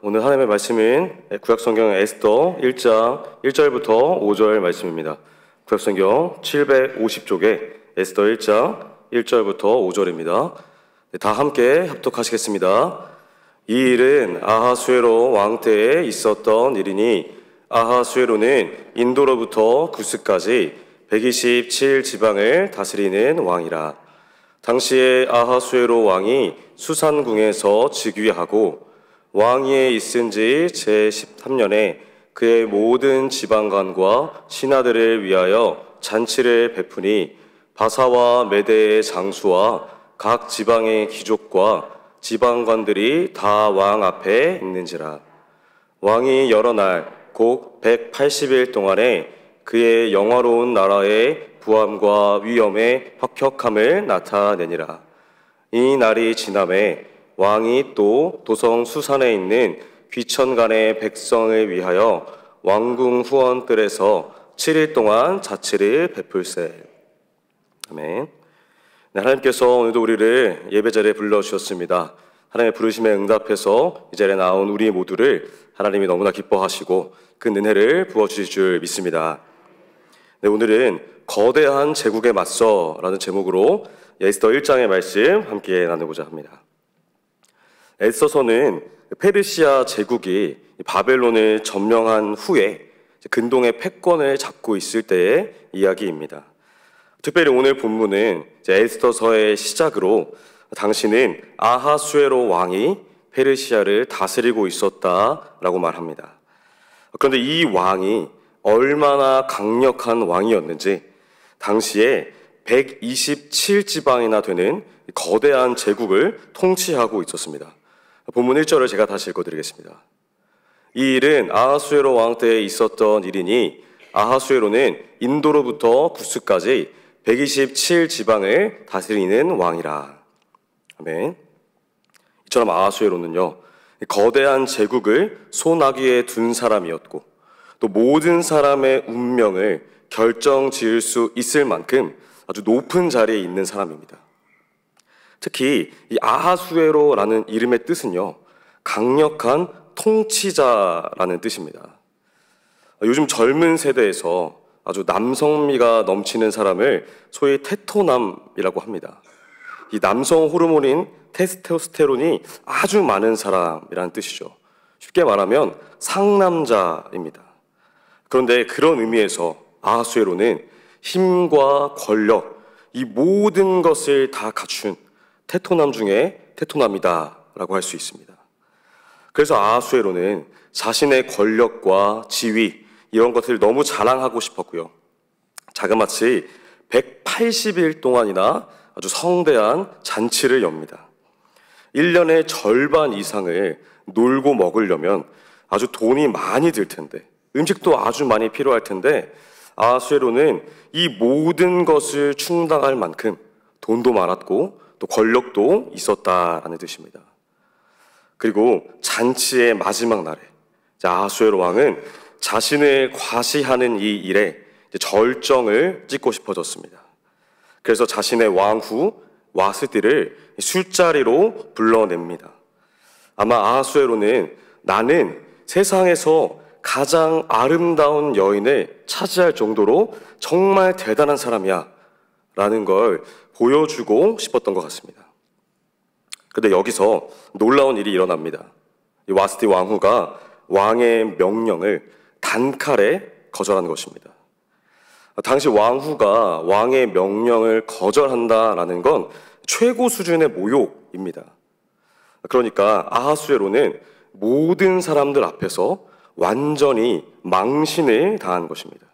오늘 하나님의 말씀은 구약성경 에스더 1장 1절부터 5절 말씀입니다. 구약성경 750쪽에 에스더 1장 1절부터 5절입니다. 다 함께 합독하시겠습니다. 이 일은 아하수에로 왕 때에 있었던 일이니 아하수에로는 인도로부터 구스까지 127지방을 다스리는 왕이라. 당시에 아하수에로 왕이 수산궁에서 즉위하고 왕위에 있은 지 제13년에 그의 모든 지방관과 신하들을 위하여 잔치를 베푸니 바사와 메대의 장수와 각 지방의 귀족과 지방관들이 다 왕 앞에 있는지라. 왕이 여러 날 곧 180일 동안에 그의 영화로운 나라의 부함과 위엄의 혁혁함을 나타내니라. 이 날이 지남에 왕이 또 도성 수산에 있는 귀천간의 백성을 위하여 왕궁 후원들에서 7일 동안 자치를 베풀세. 아멘. 네, 하나님께서 오늘도 우리를 예배자리에 불러주셨습니다. 하나님의 부르심에 응답해서 이 자리에 나온 우리 모두를 하나님이 너무나 기뻐하시고 그 은혜를 부어주실 줄 믿습니다. 네, 오늘은 거대한 제국에 맞서 라는 제목으로 에스더 1장의 말씀 함께 나누고자 합니다. 에스더서는 페르시아 제국이 바벨론을 점령한 후에 근동의 패권을 잡고 있을 때의 이야기입니다. 특별히 오늘 본문은 에스더서의 시작으로 당시는 아하수에로 왕이 페르시아를 다스리고 있었다라고 말합니다. 그런데 이 왕이 얼마나 강력한 왕이었는지 당시에 127지방이나 되는 거대한 제국을 통치하고 있었습니다. 본문 1절을 제가 다시 읽어드리겠습니다. 이 일은 아하수에로 왕 때에 있었던 일이니 아하수에로는 인도로부터 구스까지 127지방을 다스리는 왕이라. 아멘. 이처럼 아하수에로는요, 거대한 제국을 손아귀에 둔 사람이었고 또 모든 사람의 운명을 결정 지을 수 있을 만큼 아주 높은 자리에 있는 사람입니다. 특히 이 아하수에로라는 이름의 뜻은요, 강력한 통치자라는 뜻입니다. 요즘 젊은 세대에서 아주 남성미가 넘치는 사람을 소위 테토남이라고 합니다. 이 남성 호르몬인 테스토스테론이 아주 많은 사람이라는 뜻이죠. 쉽게 말하면 상남자입니다. 그런데 그런 의미에서 아하수에로는 힘과 권력, 이 모든 것을 다 갖춘 테토남 중에 테토남이다라고 할 수 있습니다. 그래서 아하수에로는 자신의 권력과 지위 이런 것을 너무 자랑하고 싶었고요. 자그마치 180일 동안이나 아주 성대한 잔치를 엽니다. 1년의 절반 이상을 놀고 먹으려면 아주 돈이 많이 들 텐데, 음식도 아주 많이 필요할 텐데 아하수에로는 이 모든 것을 충당할 만큼 돈도 많았고 또 권력도 있었다라는 뜻입니다. 그리고 잔치의 마지막 날에 아하수에로 왕은 자신을 과시하는 이 일에 절정을 찍고 싶어졌습니다. 그래서 자신의 왕후 와스디를 술자리로 불러냅니다. 아마 아하수에로는 나는 세상에서 가장 아름다운 여인을 차지할 정도로 정말 대단한 사람이야 라는 걸 보여주고 싶었던 것 같습니다. 그런데 여기서 놀라운 일이 일어납니다. 이 와스디 왕후가 왕의 명령을 단칼에 거절하는 것입니다. 당시 왕후가 왕의 명령을 거절한다라는 건 최고 수준의 모욕입니다. 그러니까 아하수에로는 모든 사람들 앞에서 완전히 망신을 당한 것입니다.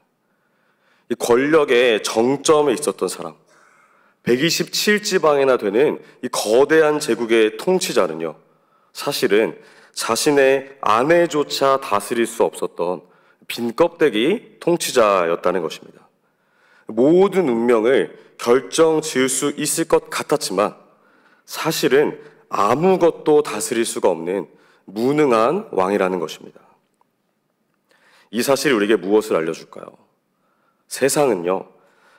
이 권력의 정점에 있었던 사람, 127지방이나 되는 이 거대한 제국의 통치자는요, 사실은 자신의 아내조차 다스릴 수 없었던 빈 껍데기 통치자였다는 것입니다. 모든 운명을 결정 지을 수 있을 것 같았지만 사실은 아무것도 다스릴 수가 없는 무능한 왕이라는 것입니다. 이 사실이 우리에게 무엇을 알려줄까요? 세상은요,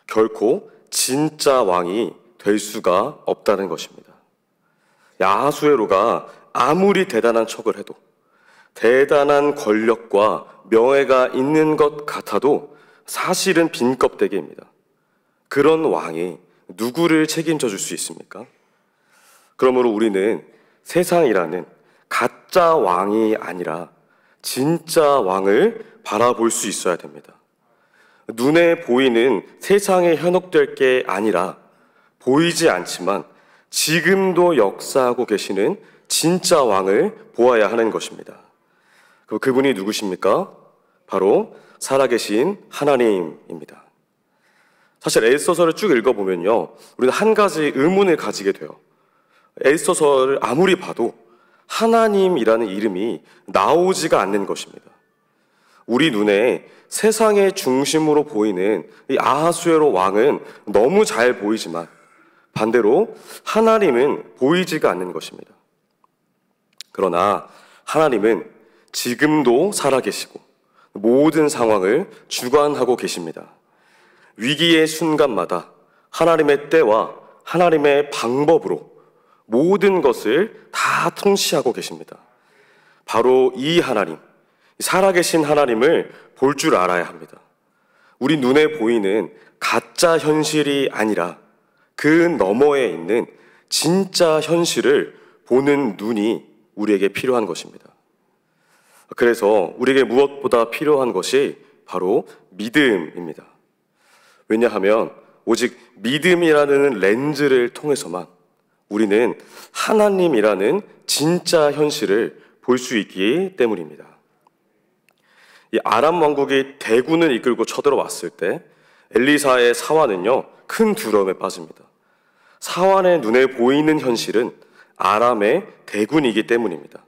결코 진짜 왕이 될 수가 없다는 것입니다. 아하수에로가 아무리 대단한 척을 해도 대단한 권력과 명예가 있는 것 같아도 사실은 빈 껍데기입니다. 그런 왕이 누구를 책임져 줄 수 있습니까? 그러므로 우리는 세상이라는 가짜 왕이 아니라 진짜 왕을 바라볼 수 있어야 됩니다. 눈에 보이는 세상에 현혹될 게 아니라 보이지 않지만 지금도 역사하고 계시는 진짜 왕을 보아야 하는 것입니다. 그분이 누구십니까? 바로 살아계신 하나님입니다. 사실 에스더서를 쭉 읽어보면요, 우리는 한 가지 의문을 가지게 돼요. 에스더서를 아무리 봐도 하나님이라는 이름이 나오지가 않는 것입니다. 우리 눈에 세상의 중심으로 보이는 이 아하수에로 왕은 너무 잘 보이지만 반대로 하나님은 보이지가 않는 것입니다. 그러나 하나님은 지금도 살아계시고 모든 상황을 주관하고 계십니다. 위기의 순간마다 하나님의 때와 하나님의 방법으로 모든 것을 다 통치하고 계십니다. 바로 이 하나님, 살아계신 하나님을 볼 줄 알아야 합니다. 우리 눈에 보이는 가짜 현실이 아니라 그 너머에 있는 진짜 현실을 보는 눈이 우리에게 필요한 것입니다. 그래서 우리에게 무엇보다 필요한 것이 바로 믿음입니다. 왜냐하면 오직 믿음이라는 렌즈를 통해서만 우리는 하나님이라는 진짜 현실을 볼 수 있기 때문입니다. 이 아람 왕국이 대군을 이끌고 쳐들어왔을 때 엘리사의 사환은요, 큰 두려움에 빠집니다. 사환의 눈에 보이는 현실은 아람의 대군이기 때문입니다.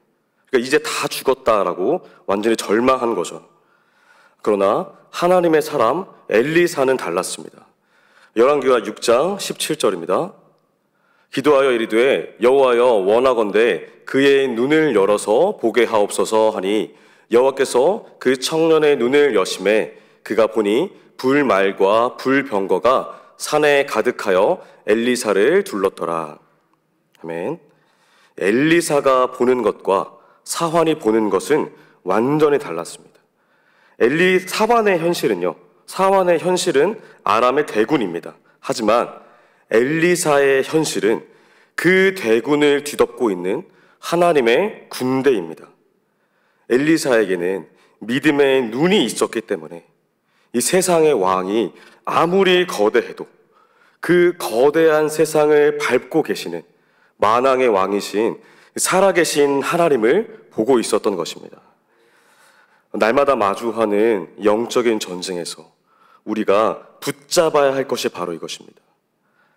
그러니까 이제 다 죽었다라고 완전히 절망한 거죠. 그러나 하나님의 사람 엘리사는 달랐습니다. 열왕기하 6장 17절입니다. 기도하여 이르되 여호와여 원하건대 그의 눈을 열어서 보게 하옵소서 하니 여호와께서 그 청년의 눈을 여심해 그가 보니 불말과 불병거가 산에 가득하여 엘리사를 둘렀더라. 아멘. 엘리사가 보는 것과 사환이 보는 것은 완전히 달랐습니다. 사환의 현실은 아람의 대군입니다. 하지만 엘리사의 현실은 그 대군을 뒤덮고 있는 하나님의 군대입니다. 엘리사에게는 믿음의 눈이 있었기 때문에 이 세상의 왕이 아무리 거대해도 그 거대한 세상을 밟고 계시는 만왕의 왕이신 살아계신 하나님을 보고 있었던 것입니다. 날마다 마주하는 영적인 전쟁에서 우리가 붙잡아야 할 것이 바로 이것입니다.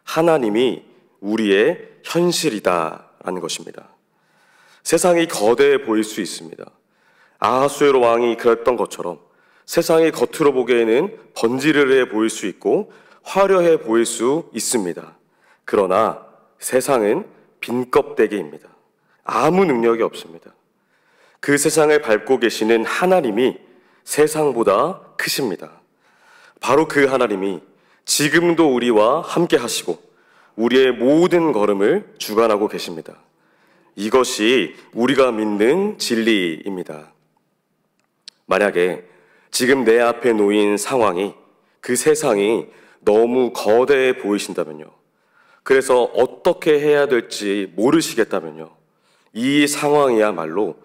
하나님이 우리의 현실이다라는 것입니다. 세상이 거대해 보일 수 있습니다. 아하수에로 왕이 그랬던 것처럼 세상이 겉으로 보기에는 번지르르해 보일 수 있고 화려해 보일 수 있습니다. 그러나 세상은 빈 껍데기입니다. 아무 능력이 없습니다. 그 세상을 밟고 계시는 하나님이 세상보다 크십니다. 바로 그 하나님이 지금도 우리와 함께 하시고 우리의 모든 걸음을 주관하고 계십니다. 이것이 우리가 믿는 진리입니다. 만약에 지금 내 앞에 놓인 상황이, 그 세상이 너무 거대해 보이신다면요, 그래서 어떻게 해야 될지 모르시겠다면요, 이 상황이야말로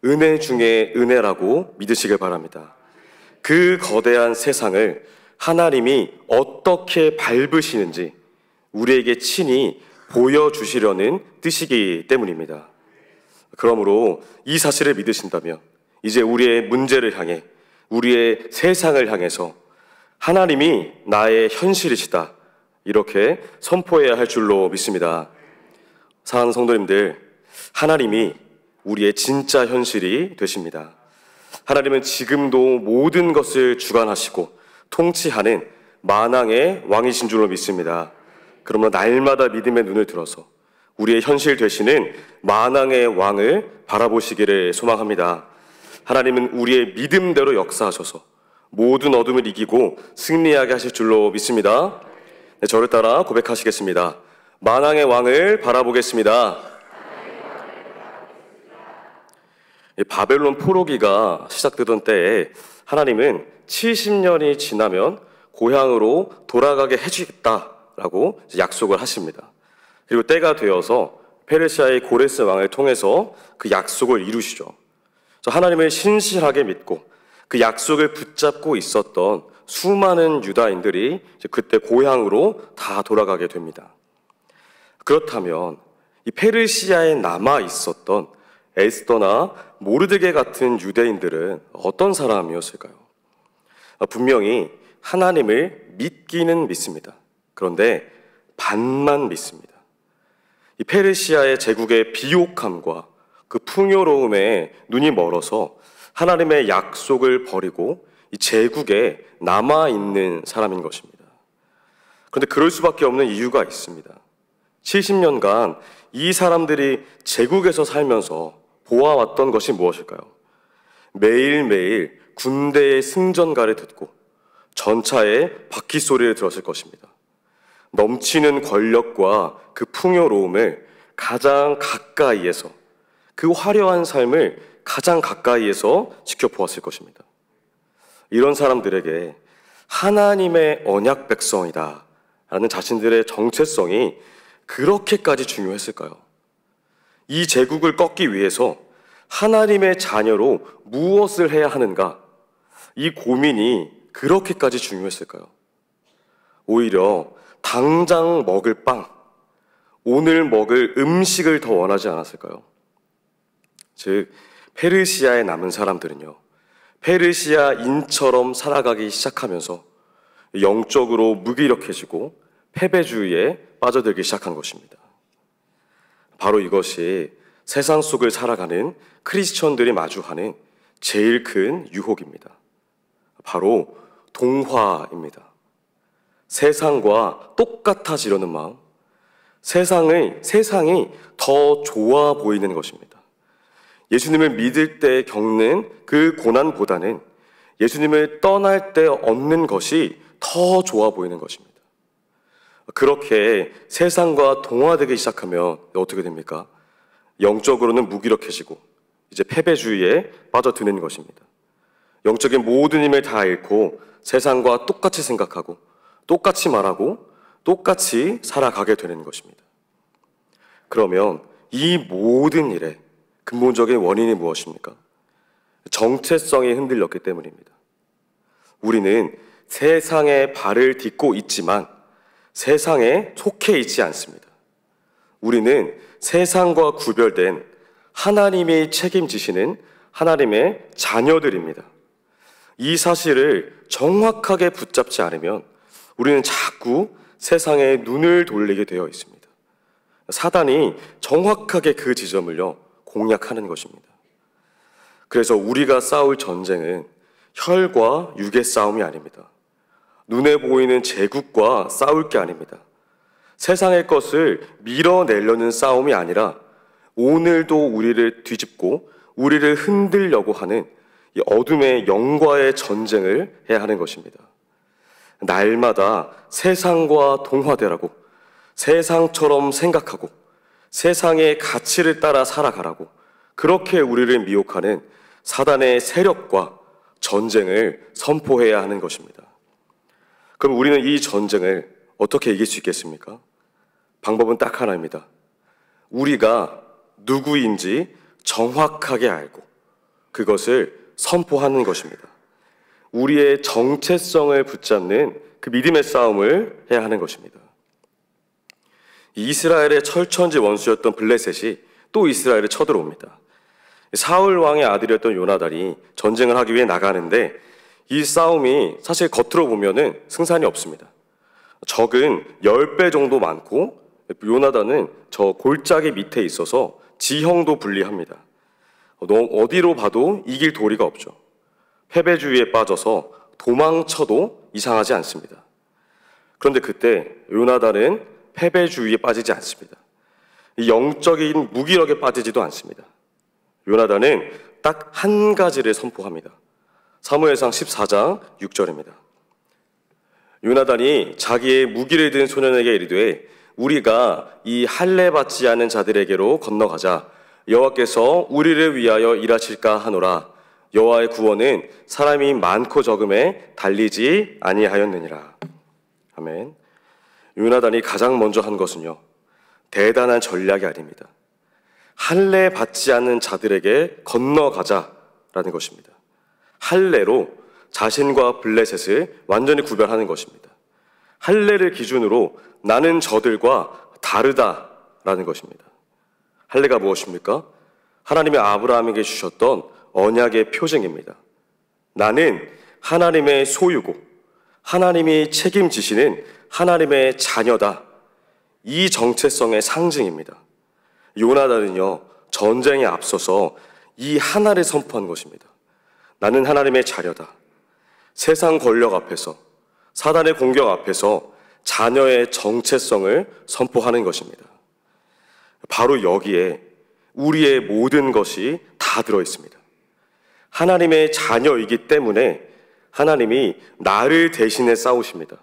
은혜 중에 은혜라고 믿으시길 바랍니다. 그 거대한 세상을 하나님이 어떻게 밟으시는지 우리에게 친히 보여주시려는 뜻이기 때문입니다. 그러므로 이 사실을 믿으신다면 이제 우리의 문제를 향해, 우리의 세상을 향해서 하나님이 나의 현실이시다, 이렇게 선포해야 할 줄로 믿습니다. 사랑하는 성도님들, 하나님이 우리의 진짜 현실이 되십니다. 하나님은 지금도 모든 것을 주관하시고 통치하는 만왕의 왕이신 줄로 믿습니다. 그러므로 날마다 믿음의 눈을 들어서 우리의 현실 되시는 만왕의 왕을 바라보시기를 소망합니다. 하나님은 우리의 믿음대로 역사하셔서 모든 어둠을 이기고 승리하게 하실 줄로 믿습니다. 네, 저를 따라 고백하시겠습니다. 만왕의 왕을 바라보겠습니다. 이 바벨론 포로기가 시작되던 때에 하나님은 70년이 지나면 고향으로 돌아가게 해주겠다라고 약속을 하십니다. 그리고 때가 되어서 페르시아의 고레스 왕을 통해서 그 약속을 이루시죠. 하나님을 신실하게 믿고 그 약속을 붙잡고 있었던 수많은 유다인들이 그때 고향으로 다 돌아가게 됩니다. 그렇다면 이 페르시아에 남아 있었던 에스더나 모르드게 같은 유대인들은 어떤 사람이었을까요? 분명히 하나님을 믿기는 믿습니다. 그런데 반만 믿습니다. 이 페르시아의 제국의 비옥함과 그 풍요로움에 눈이 멀어서 하나님의 약속을 버리고 이 제국에 남아있는 사람인 것입니다. 그런데 그럴 수밖에 없는 이유가 있습니다. 70년간 이 사람들이 제국에서 살면서 보아왔던 것이 무엇일까요? 매일매일 군대의 승전가를 듣고 전차의 바퀴 소리를 들었을 것입니다. 넘치는 권력과 그 풍요로움을 가장 가까이에서, 그 화려한 삶을 가장 가까이에서 지켜보았을 것입니다. 이런 사람들에게 하나님의 언약 백성이다 라는 자신들의 정체성이 그렇게까지 중요했을까요? 이 제국을 꺾기 위해서 하나님의 자녀로 무엇을 해야 하는가? 이 고민이 그렇게까지 중요했을까요? 오히려 당장 먹을 빵, 오늘 먹을 음식을 더 원하지 않았을까요? 즉, 페르시아에 남은 사람들은요, 페르시아인처럼 살아가기 시작하면서 영적으로 무기력해지고 패배주의에 빠져들기 시작한 것입니다. 바로 이것이 세상 속을 살아가는 크리스천들이 마주하는 제일 큰 유혹입니다. 바로 동화입니다. 세상과 똑같아지려는 마음, 세상이 더 좋아 보이는 것입니다. 예수님을 믿을 때 겪는 그 고난보다는 예수님을 떠날 때 얻는 것이 더 좋아 보이는 것입니다. 그렇게 세상과 동화되기 시작하면 어떻게 됩니까? 영적으로는 무기력해지고 이제 패배주의에 빠져드는 것입니다. 영적인 모든 힘을 다 잃고 세상과 똑같이 생각하고 똑같이 말하고 똑같이 살아가게 되는 것입니다. 그러면 이 모든 일의 근본적인 원인이 무엇입니까? 정체성이 흔들렸기 때문입니다. 우리는 세상에 발을 딛고 있지만 세상에 속해 있지 않습니다. 우리는 세상과 구별된 하나님이 책임지시는 하나님의 자녀들입니다. 이 사실을 정확하게 붙잡지 않으면 우리는 자꾸 세상에 눈을 돌리게 되어 있습니다. 사단이 정확하게 그 지점을요, 공략하는 것입니다. 그래서 우리가 싸울 전쟁은 혈과 육의 싸움이 아닙니다. 눈에 보이는 제국과 싸울 게 아닙니다. 세상의 것을 밀어내려는 싸움이 아니라 오늘도 우리를 뒤집고 우리를 흔들려고 하는 이 어둠의 영과의 전쟁을 해야 하는 것입니다. 날마다 세상과 동화되라고, 세상처럼 생각하고 세상의 가치를 따라 살아가라고 그렇게 우리를 미혹하는 사단의 세력과 전쟁을 선포해야 하는 것입니다. 그럼 우리는 이 전쟁을 어떻게 이길 수 있겠습니까? 방법은 딱 하나입니다. 우리가 누구인지 정확하게 알고 그것을 선포하는 것입니다. 우리의 정체성을 붙잡는 그 믿음의 싸움을 해야 하는 것입니다. 이스라엘의 철천지 원수였던 블레셋이 또 이스라엘에 쳐들어옵니다. 사울 왕의 아들이었던 요나단이 전쟁을 하기 위해 나가는데 이 싸움이 사실 겉으로 보면은 승산이 없습니다. 적은 10배 정도 많고 요나단은 저 골짜기 밑에 있어서 지형도 불리합니다. 어디로 봐도 이길 도리가 없죠. 패배주의에 빠져서 도망쳐도 이상하지 않습니다. 그런데 그때 요나단은 패배주의에 빠지지 않습니다. 영적인 무기력에 빠지지도 않습니다. 요나단은 딱 한 가지를 선포합니다. 사무엘상 14장 6절입니다. 요나단이 자기의 무기를 든 소년에게 이르되 우리가 이 할례 받지 않은 자들에게로 건너가자. 여호와께서 우리를 위하여 일하실까 하노라. 여호와의 구원은 사람이 많고 적음에 달리지 아니하였느니라. 아멘. 요나단이 가장 먼저 한 것은요, 대단한 전략이 아닙니다. 할례 받지 않는 자들에게 건너가자라는 것입니다. 할례로 자신과 블레셋을 완전히 구별하는 것입니다. 할례를 기준으로 나는 저들과 다르다라는 것입니다. 할례가 무엇입니까? 하나님이 아브라함에게 주셨던 언약의 표징입니다. 나는 하나님의 소유고 하나님이 책임지시는 하나님의 자녀다. 이 정체성의 상징입니다. 요나단은요, 전쟁에 앞서서 이 하나를 선포한 것입니다. 나는 하나님의 자녀다. 세상 권력 앞에서, 사단의 공격 앞에서 자녀의 정체성을 선포하는 것입니다. 바로 여기에 우리의 모든 것이 다 들어있습니다. 하나님의 자녀이기 때문에 하나님이 나를 대신해 싸우십니다.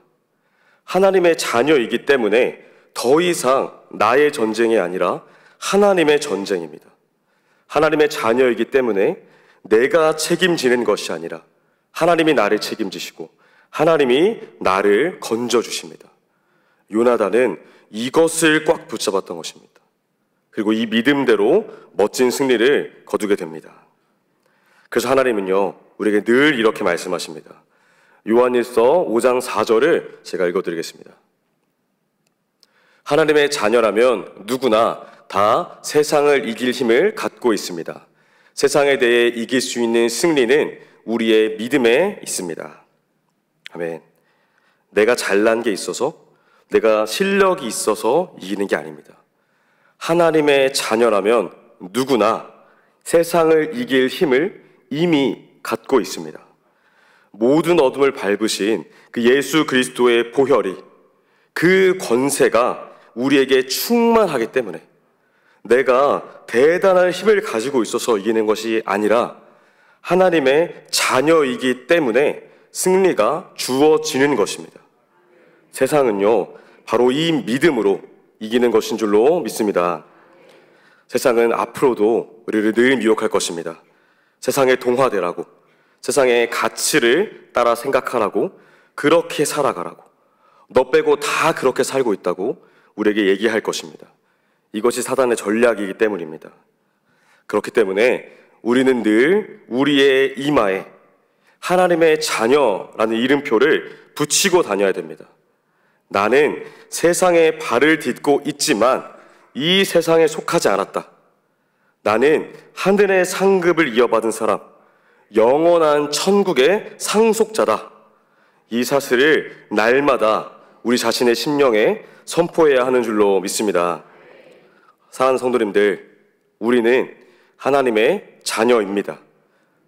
하나님의 자녀이기 때문에 더 이상 나의 전쟁이 아니라 하나님의 전쟁입니다. 하나님의 자녀이기 때문에 내가 책임지는 것이 아니라 하나님이 나를 책임지시고 하나님이 나를 건져주십니다. 요나단은 이것을 꽉 붙잡았던 것입니다. 그리고 이 믿음대로 멋진 승리를 거두게 됩니다. 그래서 하나님은요, 우리에게 늘 이렇게 말씀하십니다. 요한일서 5장 4절을 제가 읽어드리겠습니다. 하나님의 자녀라면 누구나 다 세상을 이길 힘을 갖고 있습니다. 세상에 대해 이길 수 있는 승리는 우리의 믿음에 있습니다. 아멘. 내가 잘난 게 있어서, 내가 실력이 있어서 이기는 게 아닙니다. 하나님의 자녀라면 누구나 세상을 이길 힘을 이미 갖고 있습니다. 모든 어둠을 밟으신 그 예수 그리스도의 보혈이, 그 권세가 우리에게 충만하기 때문에 내가 대단한 힘을 가지고 있어서 이기는 것이 아니라 하나님의 자녀이기 때문에 승리가 주어지는 것입니다. 세상은요, 바로 이 믿음으로 이기는 것인 줄로 믿습니다. 세상은 앞으로도 우리를 늘 미혹할 것입니다. 세상에 동화되라고, 세상의 가치를 따라 생각하라고, 그렇게 살아가라고, 너 빼고 다 그렇게 살고 있다고 우리에게 얘기할 것입니다. 이것이 사단의 전략이기 때문입니다. 그렇기 때문에 우리는 늘 우리의 이마에 하나님의 자녀라는 이름표를 붙이고 다녀야 됩니다. 나는 세상에 발을 딛고 있지만 이 세상에 속하지 않았다. 나는 하늘의 상급을 이어받은 사람, 영원한 천국의 상속자다. 이 사실을 날마다 우리 자신의 심령에 선포해야 하는 줄로 믿습니다. 사랑하는 성도님들, 우리는 하나님의 자녀입니다.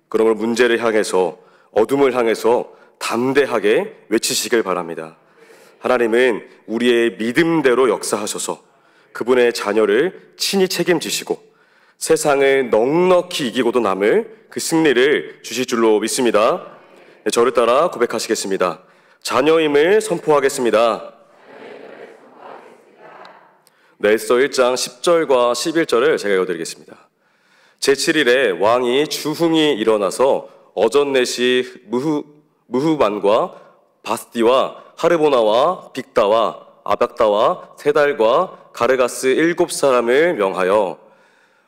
그런 걸 문제를 향해서, 어둠을 향해서 담대하게 외치시길 바랍니다. 하나님은 우리의 믿음대로 역사하셔서 그분의 자녀를 친히 책임지시고 세상을 넉넉히 이기고도 남을 그 승리를 주실 줄로 믿습니다. 네, 저를 따라 고백하시겠습니다. 자녀임을 선포하겠습니다. 네, 에스더 1장 10절과 11절을 제가 읽어드리겠습니다. 제7일에 왕이 주흥이 일어나서 어전넷이 무후반과 바스디와 하르보나와 빅다와 아박다와 세달과 가르가스 7사람을 명하여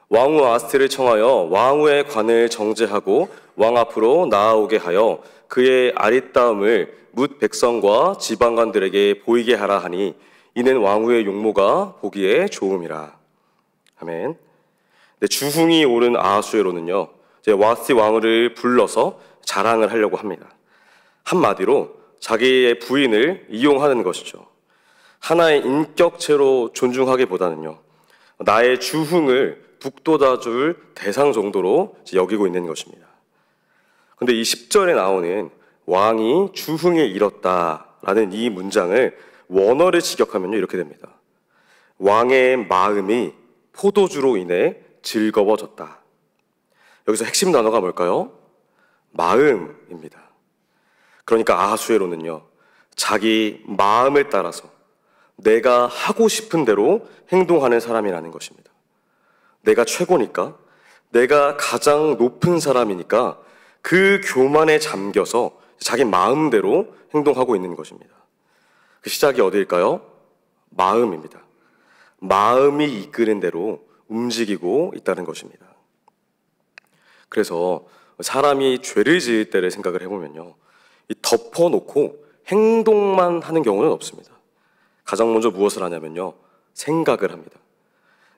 왕후 아스트를 청하여 왕후의 관을 정제하고 왕 앞으로 나아오게 하여 그의 아리따움을 뭇 백성과 지방관들에게 보이게 하라 하니 이는 왕후의 용모가 보기에 좋음이라. 아멘. 네, 주흥이 오른 아하수에로는요, 와스티 왕후를 불러서 자랑을 하려고 합니다. 한마디로 자기의 부인을 이용하는 것이죠. 하나의 인격체로 존중하기보다는요, 나의 주흥을 북돋아줄 대상 정도로 여기고 있는 것입니다. 그런데 이 10절에 나오는 왕이 주흥에 이뤘다라는 이 문장을 원어를 직역하면요, 이렇게 됩니다. 왕의 마음이 포도주로 인해 즐거워졌다. 여기서 핵심 단어가 뭘까요? 마음입니다. 그러니까 아하수에로는요, 자기 마음을 따라서 내가 하고 싶은 대로 행동하는 사람이라는 것입니다. 내가 최고니까, 내가 가장 높은 사람이니까 그 교만에 잠겨서 자기 마음대로 행동하고 있는 것입니다. 그 시작이 어디일까요? 마음입니다. 마음이 이끄는 대로 움직이고 있다는 것입니다. 그래서 사람이 죄를 지을 때를 생각을 해보면요, 이 덮어놓고 행동만 하는 경우는 없습니다. 가장 먼저 무엇을 하냐면요, 생각을 합니다.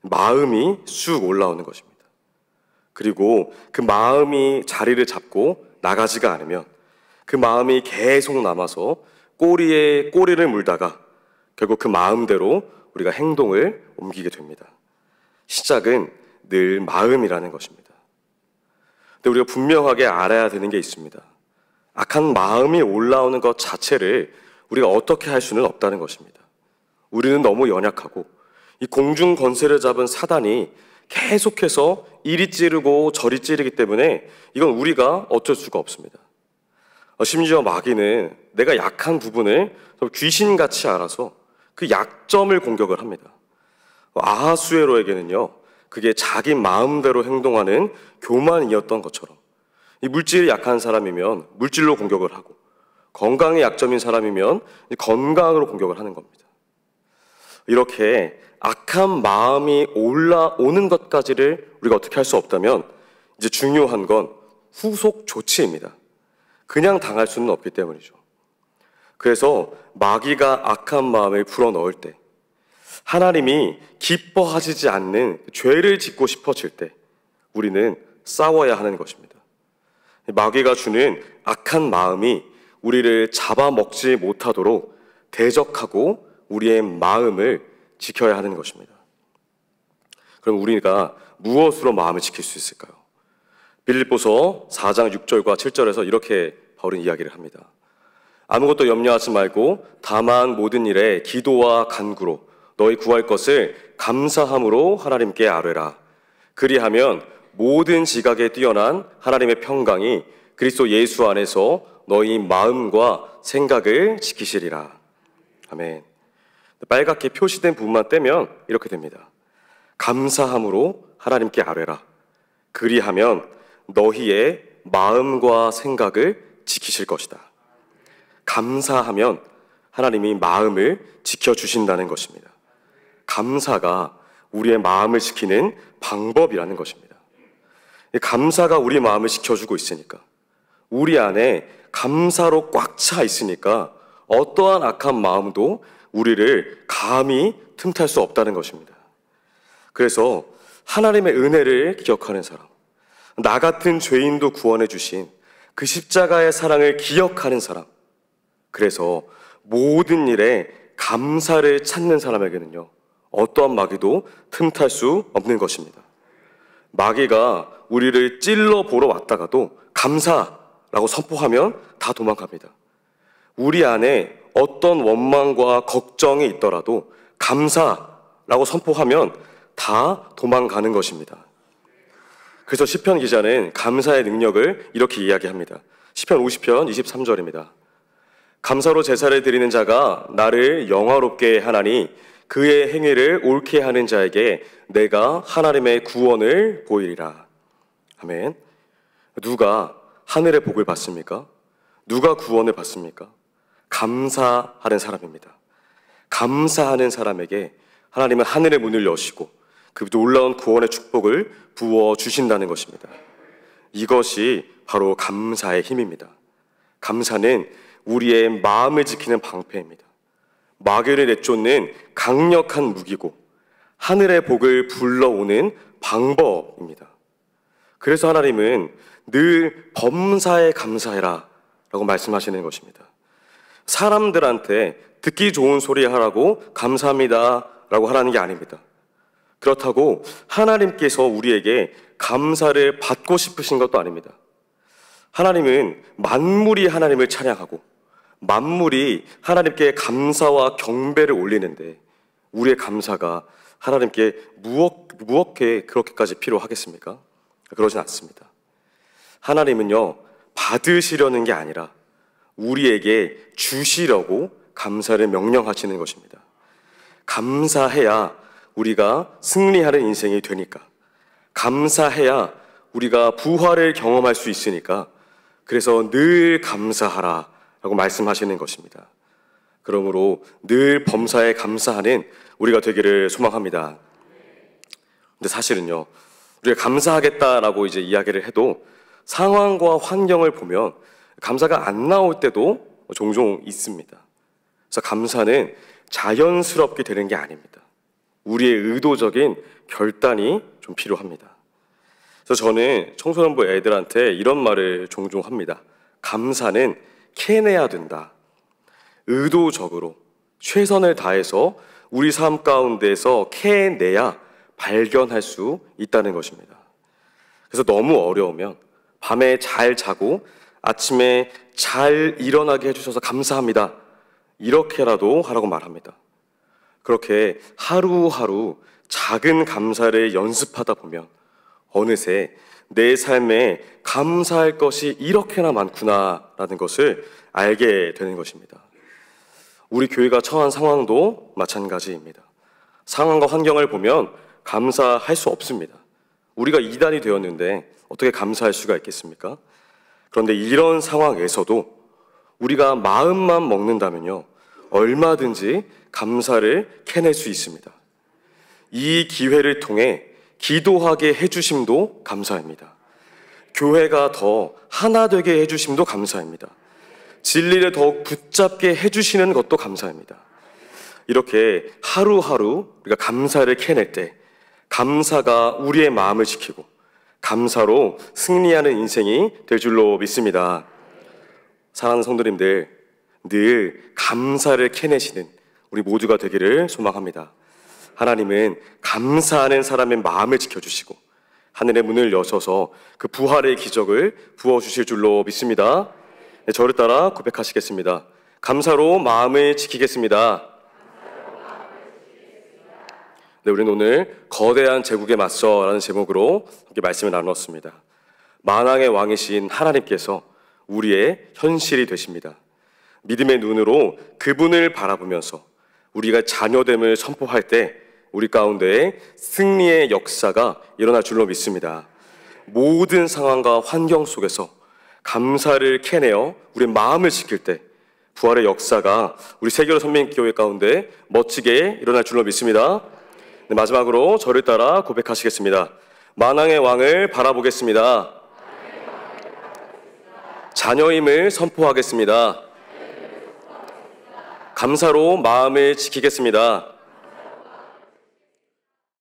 마음이 쑥 올라오는 것입니다. 그리고 그 마음이 자리를 잡고 나가지가 않으면 그 마음이 계속 남아서 꼬리에 꼬리를 물다가 결국 그 마음대로 우리가 행동을 옮기게 됩니다. 시작은 늘 마음이라는 것입니다. 근데 우리가 분명하게 알아야 되는 게 있습니다. 악한 마음이 올라오는 것 자체를 우리가 어떻게 할 수는 없다는 것입니다. 우리는 너무 연약하고 이 공중 권세를 잡은 사단이 계속해서 이리 찌르고 저리 찌르기 때문에 이건 우리가 어쩔 수가 없습니다. 심지어 마귀는 내가 약한 부분을 귀신같이 알아서 그 약점을 공격을 합니다. 아하수에로에게는요, 그게 자기 마음대로 행동하는 교만이었던 것처럼 이 물질이 약한 사람이면 물질로 공격을 하고 건강이 약점인 사람이면 건강으로 공격을 하는 겁니다. 이렇게 악한 마음이 올라오는 것까지를 우리가 어떻게 할 수 없다면 이제 중요한 건 후속 조치입니다. 그냥 당할 수는 없기 때문이죠. 그래서 마귀가 악한 마음을 불어넣을 때, 하나님이 기뻐하시지 않는 죄를 짓고 싶어질 때 우리는 싸워야 하는 것입니다. 마귀가 주는 악한 마음이 우리를 잡아먹지 못하도록 대적하고 우리의 마음을 지켜야 하는 것입니다. 그럼 우리가 무엇으로 마음을 지킬 수 있을까요? 빌립보서 4장 6절과 7절에서 이렇게 바울은 이야기를 합니다. 아무것도 염려하지 말고 다만 모든 일에 기도와 간구로 너희 구할 것을 감사함으로 하나님께 아뢰라. 그리하면 모든 지각에 뛰어난 하나님의 평강이 그리스도 예수 안에서 너희 마음과 생각을 지키시리라. 아멘. 빨갛게 표시된 부분만 떼면 이렇게 됩니다. 감사함으로 하나님께 아뢰라. 그리하면 너희의 마음과 생각을 지키실 것이다. 감사하면 하나님이 마음을 지켜주신다는 것입니다. 감사가 우리의 마음을 지키는 방법이라는 것입니다. 감사가 우리 마음을 지켜주고 있으니까, 우리 안에 감사로 꽉 차 있으니까 어떠한 악한 마음도 우리를 감히 틈탈 수 없다는 것입니다. 그래서 하나님의 은혜를 기억하는 사람, 나 같은 죄인도 구원해 주신 그 십자가의 사랑을 기억하는 사람, 그래서 모든 일에 감사를 찾는 사람에게는요, 어떠한 마귀도 틈탈 수 없는 것입니다. 마귀가 우리를 찔러 보러 왔다가도 감사라고 선포하면 다 도망갑니다. 우리 안에 어떤 원망과 걱정이 있더라도 감사라고 선포하면 다 도망가는 것입니다. 그래서 시편 기자는 감사의 능력을 이렇게 이야기합니다. 시편 50편 23절입니다. 감사로 제사를 드리는 자가 나를 영화롭게 하나니 그의 행위를 옳게 하는 자에게 내가 하나님의 구원을 보이리라. 아멘. 누가 하늘의 복을 받습니까? 누가 구원을 받습니까? 감사하는 사람입니다. 감사하는 사람에게 하나님은 하늘의 문을 여시고 그 놀라운 구원의 축복을 부어주신다는 것입니다. 이것이 바로 감사의 힘입니다. 감사는 우리의 마음을 지키는 방패입니다. 마귀를 내쫓는 강력한 무기고 하늘의 복을 불러오는 방법입니다. 그래서 하나님은 늘 범사에 감사해라 라고 말씀하시는 것입니다. 사람들한테 듣기 좋은 소리 하라고 감사합니다 라고 하라는 게 아닙니다. 그렇다고 하나님께서 우리에게 감사를 받고 싶으신 것도 아닙니다. 하나님은 만물이 하나님을 찬양하고 만물이 하나님께 감사와 경배를 올리는데 우리의 감사가 하나님께 무엇게 그렇게까지 필요하겠습니까? 그러진 않습니다. 하나님은요, 받으시려는 게 아니라 우리에게 주시려고 감사를 명령하시는 것입니다. 감사해야 우리가 승리하는 인생이 되니까, 감사해야 우리가 부활을 경험할 수 있으니까 그래서 늘 감사하라라고 말씀하시는 것입니다. 그러므로 늘 범사에 감사하는 우리가 되기를 소망합니다. 근데 사실은요, 우리가 감사하겠다라고 이제 이야기를 해도 상황과 환경을 보면 감사가 안 나올 때도 종종 있습니다. 그래서 감사는 자연스럽게 되는 게 아닙니다. 우리의 의도적인 결단이 좀 필요합니다. 그래서 저는 청소년부 애들한테 이런 말을 종종 합니다. 감사는 캐내야 된다. 의도적으로 최선을 다해서 우리 삶 가운데서 캐내야 발견할 수 있다는 것입니다. 그래서 너무 어려우면 밤에 잘 자고 아침에 잘 일어나게 해주셔서 감사합니다. 이렇게라도 하라고 말합니다. 그렇게 하루하루 작은 감사를 연습하다 보면 어느새 내 삶에 감사할 것이 이렇게나 많구나라는 것을 알게 되는 것입니다. 우리 교회가 처한 상황도 마찬가지입니다. 상황과 환경을 보면 감사할 수 없습니다. 우리가 이단이 되었는데 어떻게 감사할 수가 있겠습니까? 그런데 이런 상황에서도 우리가 마음만 먹는다면요, 얼마든지 감사를 캐낼 수 있습니다. 이 기회를 통해 기도하게 해주심도 감사합니다. 교회가 더 하나 되게 해주심도 감사합니다. 진리를 더욱 붙잡게 해주시는 것도 감사합니다. 이렇게 하루하루 우리가 감사를 캐낼 때 감사가 우리의 마음을 지키고 감사로 승리하는 인생이 될 줄로 믿습니다. 사랑하는 성도님들, 늘 감사를 캐내시는 우리 모두가 되기를 소망합니다. 하나님은 감사하는 사람의 마음을 지켜주시고 하늘의 문을 여셔서 그 부활의 기적을 부어주실 줄로 믿습니다. 네, 저를 따라 고백하시겠습니다. 감사로 마음을 지키겠습니다. 네, 우리는 오늘 거대한 제국에 맞서라는 제목으로 이렇게 말씀을 나누었습니다. 만왕의 왕이신 하나님께서 우리의 현실이 되십니다. 믿음의 눈으로 그분을 바라보면서 우리가 자녀됨을 선포할 때 우리 가운데 승리의 역사가 일어날 줄로 믿습니다. 모든 상황과 환경 속에서 감사를 캐내어 우리 마음을 지킬 때 부활의 역사가 우리 세계로 선민교회 가운데 멋지게 일어날 줄로 믿습니다. 네, 마지막으로 저를 따라 고백하시겠습니다. 만왕의 왕을 바라보겠습니다. 자녀임을 선포하겠습니다. 감사로 마음을 지키겠습니다.